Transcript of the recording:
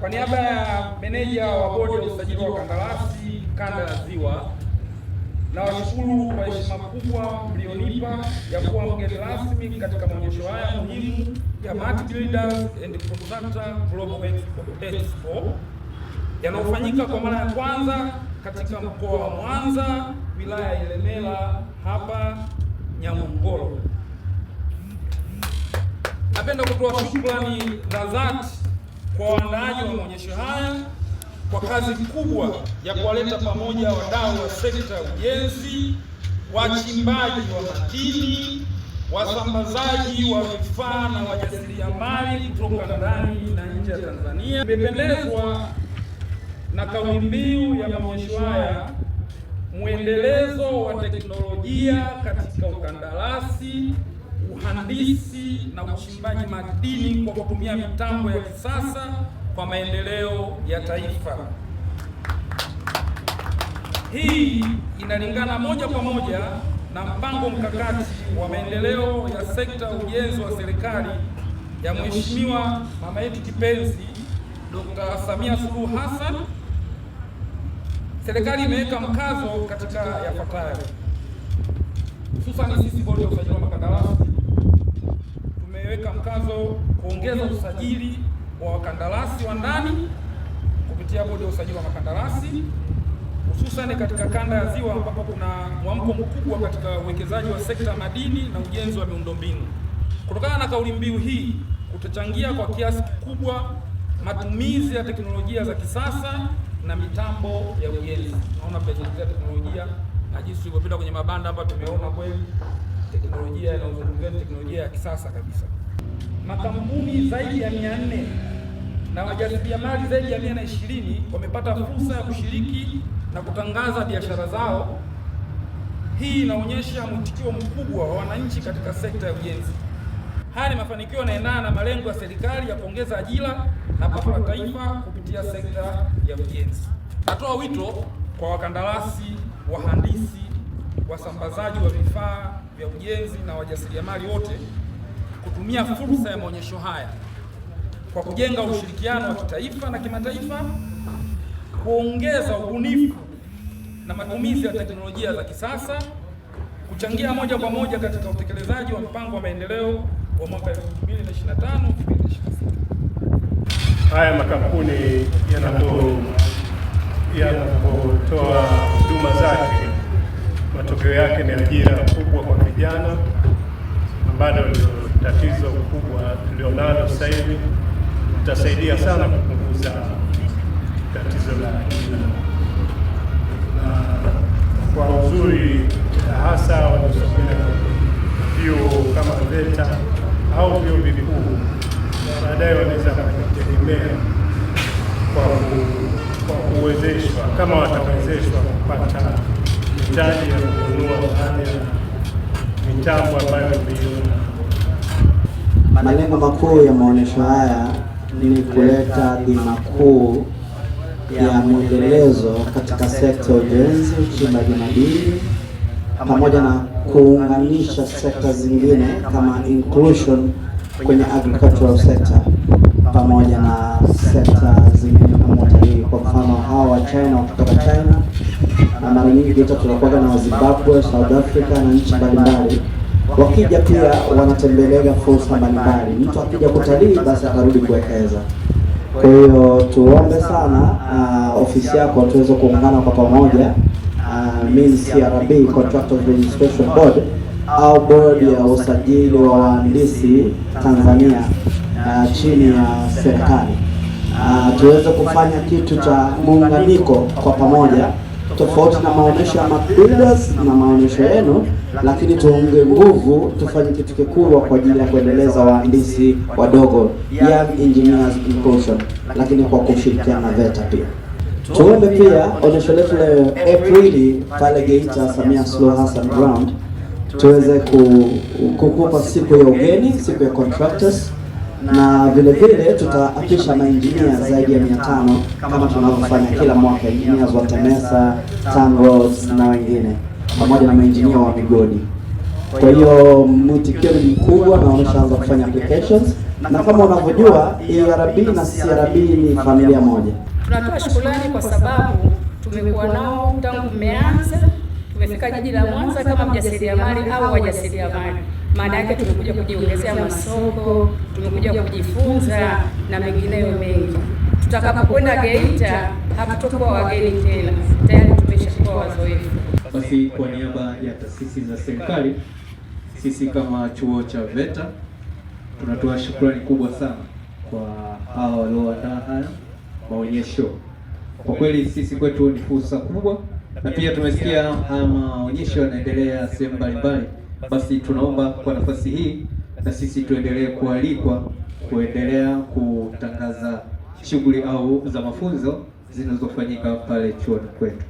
Kwa niaba ya meneja wa bodi ya usajili wa kandarasi kanda ya Ziwa, nawashukuru kwa heshima kubwa mlionipa ya kuwa mgeni rasmi katika maonyesho haya muhimu ya Mart Builders and Contractors Global Expo yanayofanyika kwa mara ya kwanza katika mkoa wa Mwanza, wilaya ya Ilemela, hapa Nyamongolo. Napenda kutoa shukrani za dhati kwa waandaaji wa maonyesho haya kwa kazi kubwa ya kuwaleta pamoja wadau wa sekta ya ujenzi, wachimbaji wa madini, wasambazaji wa vifaa na wajasiriamali kutoka ndani na nje ya Tanzania. Nimependezwa na kauli mbiu ya maonyesho haya, mwendelezo wa teknolojia katika ukandarasi, uhandisi na uchimbaji madini kwa kutumia mitambo ya kisasa kwa maendeleo ya taifa. Hii inalingana moja kwa moja na mpango mkakati wa maendeleo ya sekta ya ujenzi wa serikali ya Mheshimiwa mama yetu kipenzi Dr. Samia Suluhu Hassan. Serikali imeweka mkazo katika yafuatayo, hususan sisi bodi ya usajili wa makandarasi tumeweka mkazo kuongeza usajili wa wakandarasi wa ndani kupitia bodi ya usajili wa makandarasi, hususan katika kanda ya Ziwa ambapo kuna mwamko mkubwa katika uwekezaji wa sekta ya madini na ujenzi wa miundombinu. Kutokana na kauli mbiu hii, kutachangia kwa kiasi kikubwa matumizi ya teknolojia za kisasa na mitambo ya ujenzi. Naona tunazungumzia teknolojia na jinsi tulivyopita kwenye mabanda hapa, tumeona kweli teknolojia inayozungumzia teknolojia ya kisasa kabisa. Makampuni zaidi ya 400 na wajasiriamali zaidi ya 120 wamepata fursa ya kushiriki na kutangaza biashara zao. Hii inaonyesha mwitikio mkubwa wa wananchi katika sekta ya ujenzi. Haya ni mafanikio yanaendana na malengo ya serikali ya kuongeza ajira na pato la taifa kupitia sekta ya ujenzi. Natoa wito kwa wakandarasi, wahandisi, wasambazaji wa vifaa vya ujenzi na wajasiriamali wote kutumia fursa ya maonyesho haya kwa kujenga ushirikiano wa kitaifa na kimataifa, kuongeza ubunifu na matumizi ya teknolojia za kisasa, kuchangia moja kwa moja katika utekelezaji wa mpango wa maendeleo wa mwaka 2025-2026. Haya makampuni yanapotoa huduma zake, matokeo yake ni ajira kubwa kwa vijana, ambalo ndio tatizo kubwa tulionalo sasa hivi. Tutasaidia sana kupunguza tatizo la ajira, na kwa uzuri hasa wanaosomea vyuo kama VETA au vyuo vikuu baadaye wanaweza kujitegemea kwa kuwezeshwa, kama watawezeshwa kupata mitaji ya kununua baadhi ya mitambo ambayo milioni. Malengo makuu ya maonyesho haya ni kuleta dhima kuu ya mwendelezo katika sekta ya ujenzi, uchimbaji madini, pamoja na kuunganisha sekta zingine kama inclusion kwenye agricultural sector, pamoja na sekta zingine kama utalii. Kwa mfano hawa wa China kutoka China, na mara nyingi vita tunakuwa na Zimbabwe, South Africa na nchi mbalimbali, wakija pia wanatembelea fursa mbalimbali. Mtu akija kutalii basi atarudi kuwekeza. Kwa hiyo tuombe sana ofisi yako tuweze kuungana kwa pamoja, mimi CRB Contractors Registration Board au bodi ya usajili wa wahandisi Tanzania chini ya serikali, tuweze kufanya kitu cha muunganiko kwa pamoja, tofauti na maonyesho ya Mart Builders na maonyesho yenu, lakini tuunge nguvu, tufanye kitu kikubwa kwa ajili ya kuendeleza wahandisi wadogo, young engineers inclusion, lakini kwa kushirikiana na VETA pia. Tuombe pia onyesho letu leo Aprili pale Geita Samia Suluhu Hassan Ground, tuweze kukupa siku ya ugeni, siku ya contractors, na vile vile tutaapisha maengineer zaidi ya 500 kama tunavyofanya kila mwaka, engineers wa TEMESA, TANROADS na wengine, pamoja na maengineer wa migodi. Kwa hiyo mwitikio ni mkubwa na wameshaanza kufanya applications, na kama unavyojua ERB na CRB ni familia moja. Tunatoa shukrani kwa sababu tumekuwa nao tangu mmeanza. Tumefika jiji la Mwanza kama mjasiriamali au wajasiriamali. Maana yake tumekuja kujiongezea masoko, tumekuja kujifunza na mengineyo mengi. Tutakapokwenda Geita hatutokuwa wageni tena, tayari tumeshakuwa wazoefu. Basi kwa niaba ya taasisi za serikali, sisi kama chuo cha VETA tunatoa shukrani kubwa sana kwa hao walioandaa haya maonyesho. Kwa kweli sisi kwetu ni fursa kubwa, na pia tumesikia haya maonyesho yanaendelea sehemu mbalimbali. Basi tunaomba kwa nafasi hii na sisi tuendelee kualikwa kuendelea kutangaza shughuli au za mafunzo zinazofanyika pale chuoni kwetu.